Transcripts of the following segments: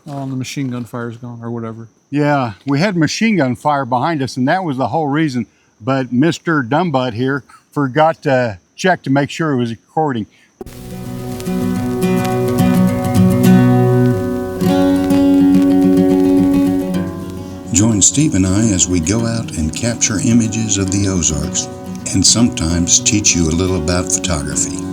Oh, and the machine gun fire's gone, or whatever. Yeah, we had machine gun fire behind us, and that was the whole reason. But Mr. Dumbutt here forgot to check to make sure it was recording. Join Steve and I as we go out and capture images of the Ozarks and sometimes teach you a little about photography.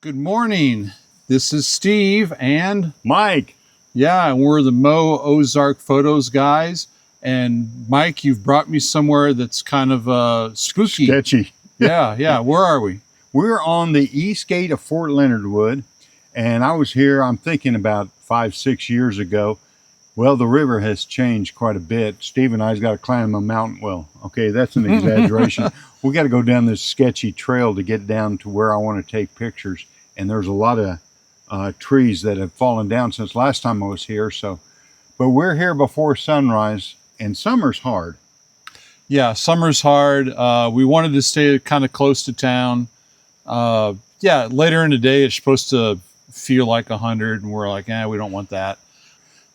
Good morning. This is Steve and Mike. yeah, and we're the Mo Ozark Photos guys. And Mike, you've brought me somewhere that's kind of spooky. Sketchy. Yeah. Where are we? We're on the Eastgate of Fort Leonard Wood, and I was here, I'm thinking about 5-6 years ago. Well, the river has changed quite a bit. Steve and I's got to climb a mountain. Well, okay, that's an exaggeration. We got to go down this sketchy trail to get down to where I want to take pictures. And there's a lot of trees that have fallen down since last time I was here. But we're here before sunrise, and summer's hard. Yeah, summer's hard. We wanted to stay kind of close to town. Yeah, later in the day, it's supposed to feel like 100, and we're like, we don't want that.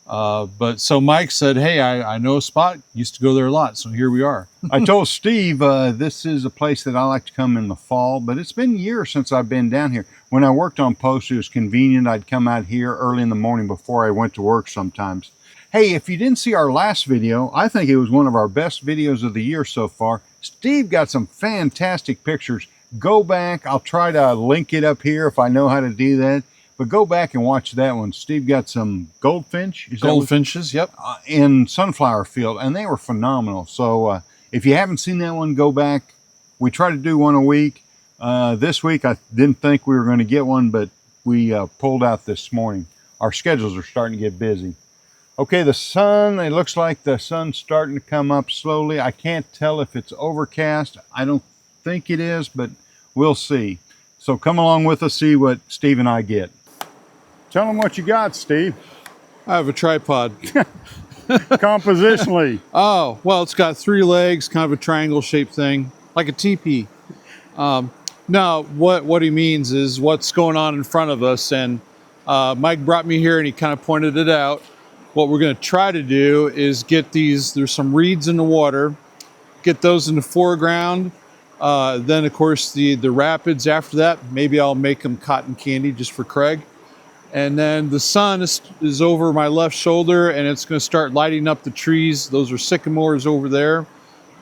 But so Mike said, hey, I know a spot, used to go there a lot, so here we are. I told Steve this is a place that I like to come in the fall, but it's been years since I've been down here. When I worked on post, it was convenient. I'd come out here early in the morning before I went to work sometimes. Hey, if you didn't see our last video, I think it was one of our best videos of the year so far. Steve got some fantastic pictures. Go back. I'll try to link it up here if I know how to do that. But go back and watch that one. Steve got some goldfinch. Goldfinches, yep. In sunflower field, and they were phenomenal. So if you haven't seen that one, go back. We try to do one a week. This week, I didn't think we were going to get one, but we pulled out this morning. Our schedules are starting to get busy. Okay, the sun, it looks like the sun's starting to come up slowly. I can't tell if it's overcast. I don't think it is, but we'll see. So come along with us, see what Steve and I get. Tell them what you got, Steve. I have a tripod. Compositionally. Oh, well, it's got 3 legs, kind of a triangle-shaped thing, like a teepee. No, what he means is what's going on in front of us, and Mike brought me here and he kind of pointed it out. What we're going to try to do is get these, there's some reeds in the water, get those in the foreground. Then, of course, the rapids after that. Maybe I'll make them cotton candy just for Craig. And then the sun is over my left shoulder, and it's going to start lighting up the trees. Those are sycamores over there.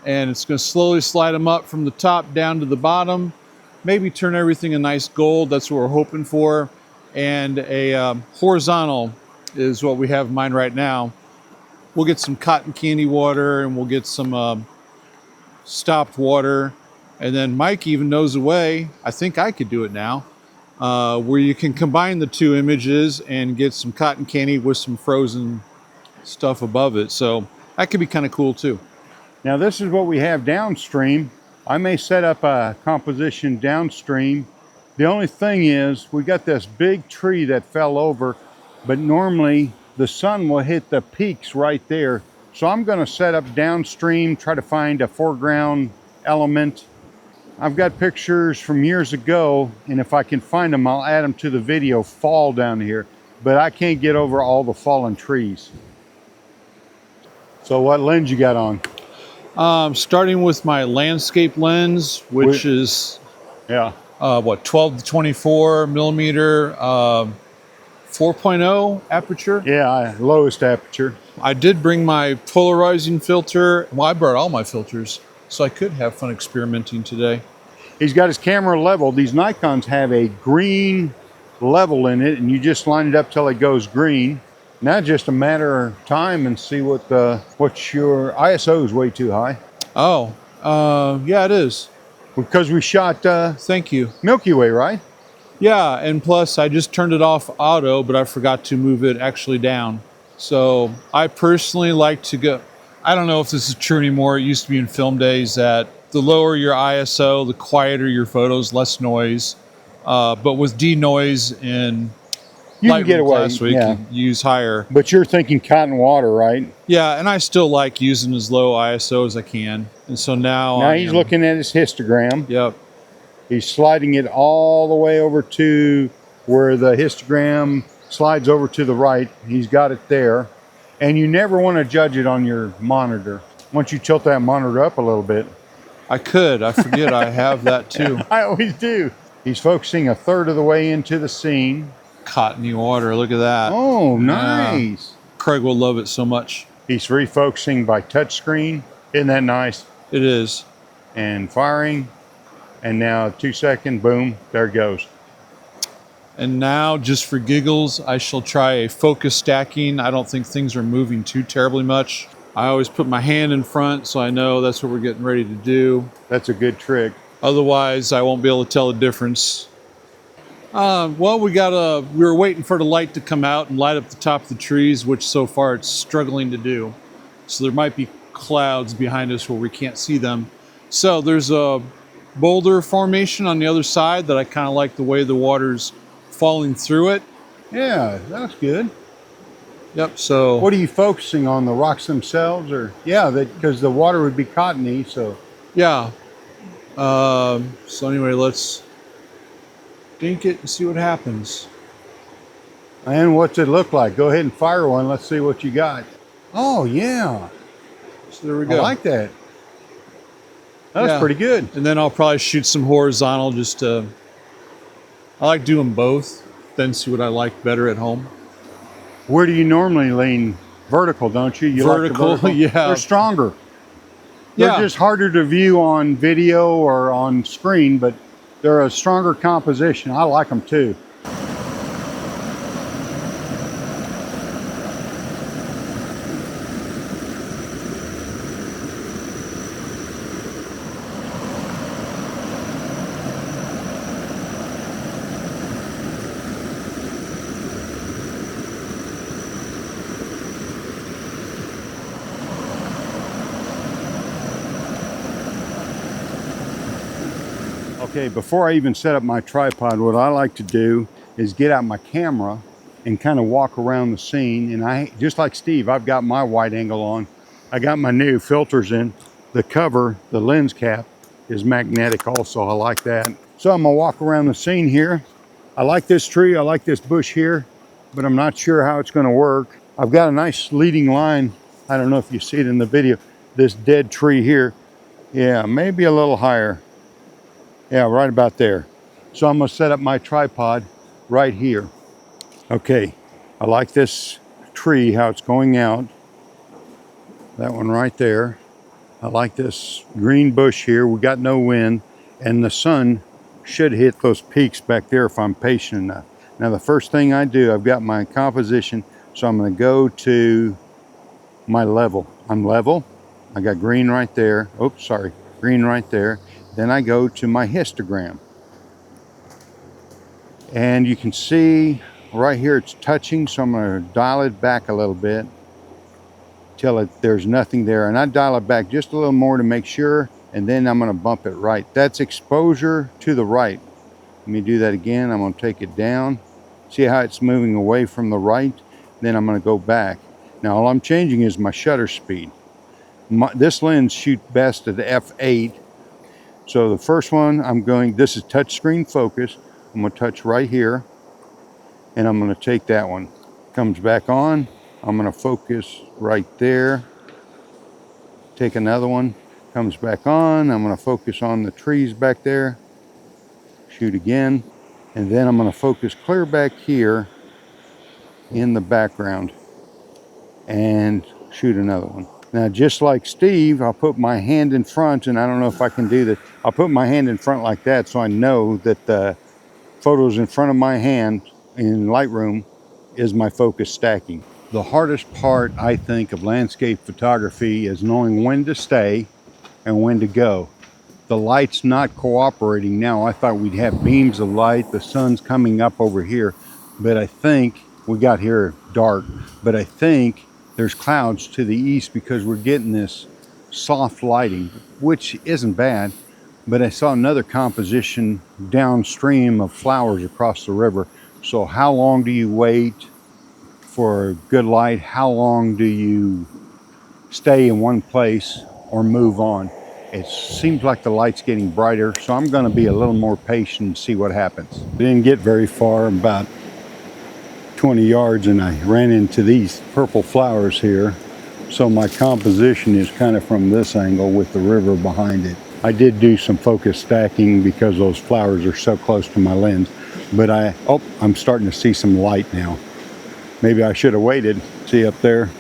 And it's going to slowly slide them up from the top down to the bottom. Maybe turn everything a nice gold. That's what we're hoping for. And a horizontal is what we have in mind right now. We'll get some cotton candy water, and we'll get some stopped water. And then Mike even knows a way, I think I could do it now, where you can combine the 2 images and get some cotton candy with some frozen stuff above it. So that could be kind of cool too. Now this is what we have downstream. I may set up a composition downstream. The only thing is we got this big tree that fell over, but normally the sun will hit the peaks right there. So I'm going to set up downstream, try to find a foreground element. I've got pictures from years ago, and if I can find them, I'll add them to the video, fall down here. But I can't get over all the fallen trees. So what lens you got on? Starting with my landscape lens, which is yeah, 12 to 24 millimeter, 4.0 aperture. Yeah, lowest aperture. I did bring my polarizing filter. Well, I brought all my filters, so I could have fun experimenting today. He's got his camera leveled. These Nikons have a green level in it, and you just line it up till it goes green. Now just a matter of time and see what's your ISO is way too high. Oh, yeah, it is. Because we shot thank you. Milky Way, right? Yeah, and plus I just turned it off auto, but I forgot to move it actually down. So I personally like to go, I don't know if this is true anymore. It used to be in film days that the lower your ISO, the quieter your photos, less noise. But with denoise in You can get away, last week, yeah. you use higher. But you're thinking cotton water, right? Yeah, and I still like using as low ISO as I can. And so now Now he's looking at his histogram. Yep. He's sliding it all the way over to where the histogram slides over to the right. He's got it there. And you never want to judge it on your monitor. Once you tilt that monitor up a little bit. I could. I forget I have that too. I always do. He's focusing a third of the way into the scene. Cottony water. Look at that. Oh, nice. Craig will love it so much. He's refocusing by touchscreen. Isn't that nice? It is. And firing. And now 2 second, boom, there it goes. And now, just for giggles, I shall try a focus stacking. I don't think things are moving too terribly much. I always put my hand in front so I know that's what we're getting ready to do. That's a good trick. Otherwise, I won't be able to tell the difference. Well, we were waiting for the light to come out and light up the top of the trees, which so far it's struggling to do. So there might be clouds behind us where we can't see them. So there's a boulder formation on the other side that I kind of like the way the water's falling through it. Yeah, that's good. Yep, so... What are you focusing on, the rocks themselves? Or yeah, because the water would be cottony, so... Yeah. So anyway, let's dink it and see what happens. And what's it look like? Go ahead and fire one. Let's see what you got. Oh, yeah. So there we go. I like that. That's pretty good. And then I'll probably shoot some horizontal just to... I like doing both, then see what I like better at home. Where do you normally lean? Vertical, don't you? Vertical, like the yeah. They're stronger. They're just harder to view on video or on screen, but they're a stronger composition. I like them too. Okay, before I even set up my tripod, what I like to do is get out my camera and kind of walk around the scene. And I, just like Steve, I've got my wide angle on. I got my new filters in. The cover, the lens cap, is magnetic also. I like that. So I'm gonna walk around the scene here. I like this tree, I like this bush here, but I'm not sure how it's gonna work. I've got a nice leading line. I don't know if you see it in the video. This dead tree here. Yeah, maybe a little higher. Yeah, right about there. So I'm gonna set up my tripod right here. Okay, I like this tree, how it's going out. That one right there. I like this green bush here. We got no wind, and the sun should hit those peaks back there if I'm patient enough. Now the first thing I do, I've got my composition, so I'm gonna go to my level. I'm level, I got green right there. Oops, sorry, green right there. Then I go to my histogram. And you can see right here it's touching, so I'm going to dial it back a little bit till there's nothing there. And I dial it back just a little more to make sure, and then I'm going to bump it right. That's exposure to the right. Let me do that again. I'm going to take it down. See how it's moving away from the right? Then I'm going to go back. Now all I'm changing is my shutter speed. This lens shoots best at f8. So the first one, this is touchscreen focus. I'm gonna touch right here, and I'm gonna take that one. Comes back on, I'm gonna focus right there. Take another one, comes back on, I'm gonna focus on the trees back there. Shoot again, and then I'm gonna focus clear back here in the background and shoot another one. Now, just like Steve, I'll put my hand in front, and I don't know if I can do that. I'll put my hand in front like that so I know that the photos in front of my hand in Lightroom is my focus stacking. The hardest part, I think, of landscape photography is knowing when to stay and when to go. The light's not cooperating now. I thought we'd have beams of light. The sun's coming up over here, but I think we got here dark, but I think there's clouds to the east because we're getting this soft lighting, which isn't bad. But I saw another composition downstream of flowers across the river. So how long do you wait for good light? How long do you stay in one place or move on? It seems like the light's getting brighter, so I'm going to be a little more patient and see what happens. I didn't get very far, about 20 yards, and I ran into these purple flowers here. So my composition is kind of from this angle with the river behind it. I did do some focus stacking because those flowers are so close to my lens, but I'm starting to see some light now. Maybe I should have waited. See up there?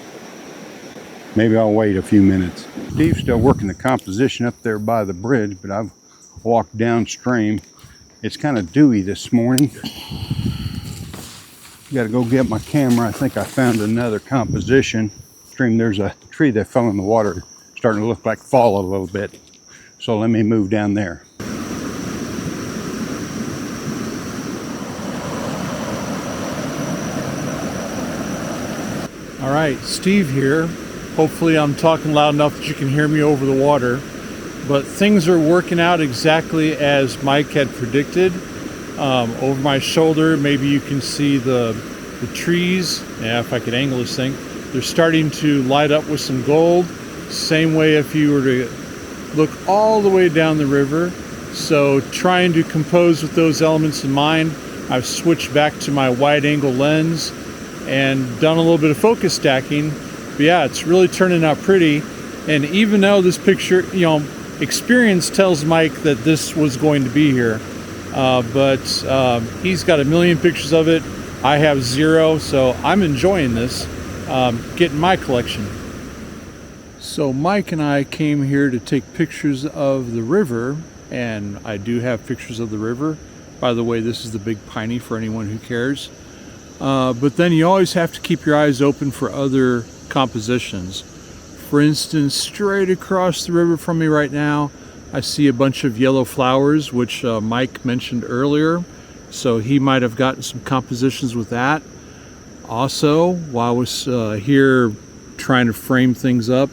Maybe I'll wait a few minutes. Steve's still working the composition up there by the bridge, but I've walked downstream. It's kind of dewy this morning. Got to go get my camera. I think I found another composition. There's a tree that fell in the water, starting to look like fall a little bit. So let me move down there. All right, Steve here. Hopefully I'm talking loud enough that you can hear me over the water. But things are working out exactly as Mike had predicted. Over my shoulder, maybe you can see the trees. Yeah, if I could angle this thing. They're starting to light up with some gold. Same way if you were to look all the way down the river. So trying to compose with those elements in mind, I've switched back to my wide angle lens and done a little bit of focus stacking. But yeah, it's really turning out pretty. And even though this picture, experience tells Mike that this was going to be here, but he's got a million pictures of it. I have 0, so I'm enjoying this, getting my collection. So Mike and I came here to take pictures of the river, and I do have pictures of the river. By the way, this is the Big Piney for anyone who cares. But then you always have to keep your eyes open for other compositions. For instance, straight across the river from me right now, I see a bunch of yellow flowers, which Mike mentioned earlier. So he might have gotten some compositions with that. Also, while I was here trying to frame things up,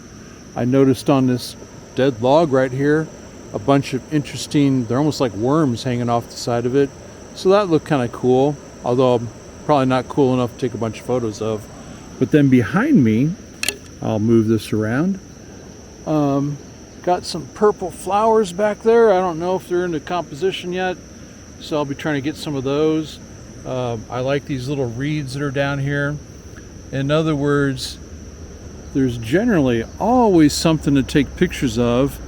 I noticed on this dead log right here a bunch of interesting, they're almost like worms hanging off the side of it. So that looked kind of cool, although probably not cool enough to take a bunch of photos of. But then behind me, I'll move this around, got some purple flowers back there. I don't know if they're into composition yet, so I'll be trying to get some of those. I like these little reeds that are down here. In other words, there's generally always something to take pictures of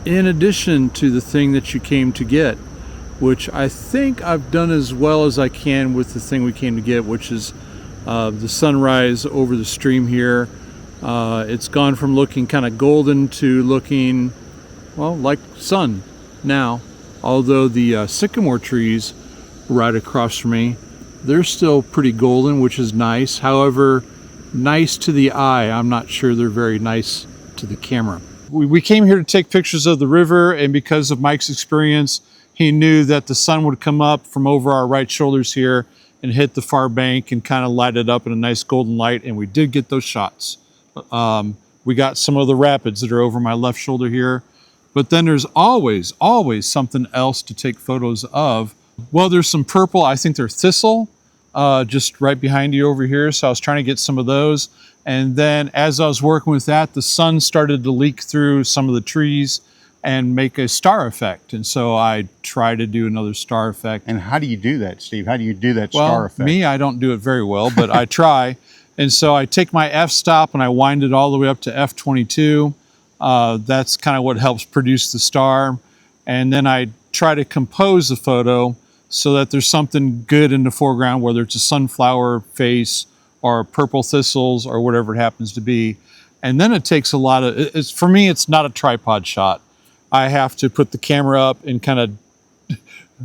in addition to the thing that you came to get, which I think I've done as well as I can with the thing we came to get, which is the sunrise over the stream here. It's gone from looking kind of golden to looking, well, like sun now. Although the sycamore trees right across from me, they're still pretty golden, which is nice. However, nice to the eye, I'm not sure they're very nice to the camera. We came here to take pictures of the river, and because of Mike's experience, he knew that the sun would come up from over our right shoulders here and hit the far bank and kind of light it up in a nice golden light, and we did get those shots. We got some of the rapids that are over my left shoulder here, but then there's always something else to take photos of. Well, there's some purple, I think they're thistle, just right behind you over here, so I was trying to get some of those. And then as I was working with that, the sun started to leak through some of the trees and make a star effect. And so I try to do another star effect. And how do you do that, Steve? How do you do that star effect? Me, I don't do it very well, but I try. And so I take my f-stop and I wind it all the way up to f22. That's kind of what helps produce the star. And then I try to compose the photo so that there's something good in the foreground, whether it's a sunflower face or purple thistles or whatever it happens to be. And then it takes a lot of, for me, it's not a tripod shot. I have to put the camera up and kind of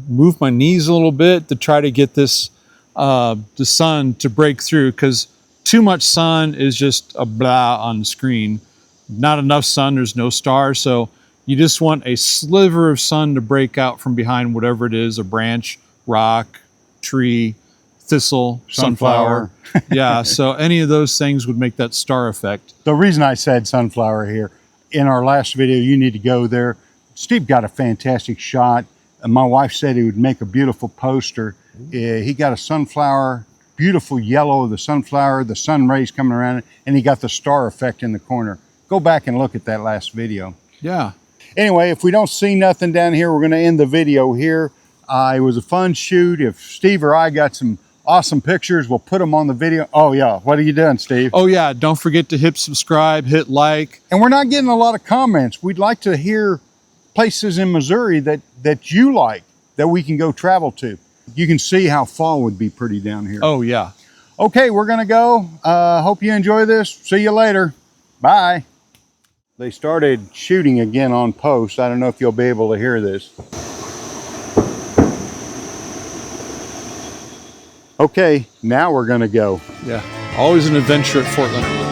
move my knees a little bit to try to get this, the sun to break through, because too much sun is just a blah on the screen. Not enough sun, there's no star. So you just want a sliver of sun to break out from behind whatever it is, a branch, rock, tree, thistle, sunflower. Yeah, so any of those things would make that star effect. The reason I said sunflower here, in our last video, you need to go there. Steve got a fantastic shot. My wife said he would make a beautiful poster. He got a sunflower, beautiful yellow of the sunflower, the sun rays coming around it, and he got the star effect in the corner. Go back and look at that last video. Yeah. Anyway, if we don't see nothing down here, we're going to end the video here. It was a fun shoot. If Steve or I got some awesome pictures, we'll put them on the video. Oh yeah, what are you doing, Steve? Oh yeah, don't forget to hit subscribe, hit like. And we're not getting a lot of comments. We'd like to hear places in Missouri that you like, that we can go travel to. You can see how fall would be pretty down here. Oh yeah. Okay, we're gonna go. Hope you enjoy this. See you later. Bye. They started shooting again on post. I don't know if you'll be able to hear this. Okay, now we're gonna go. Yeah. Always an adventure at Fort Leonard.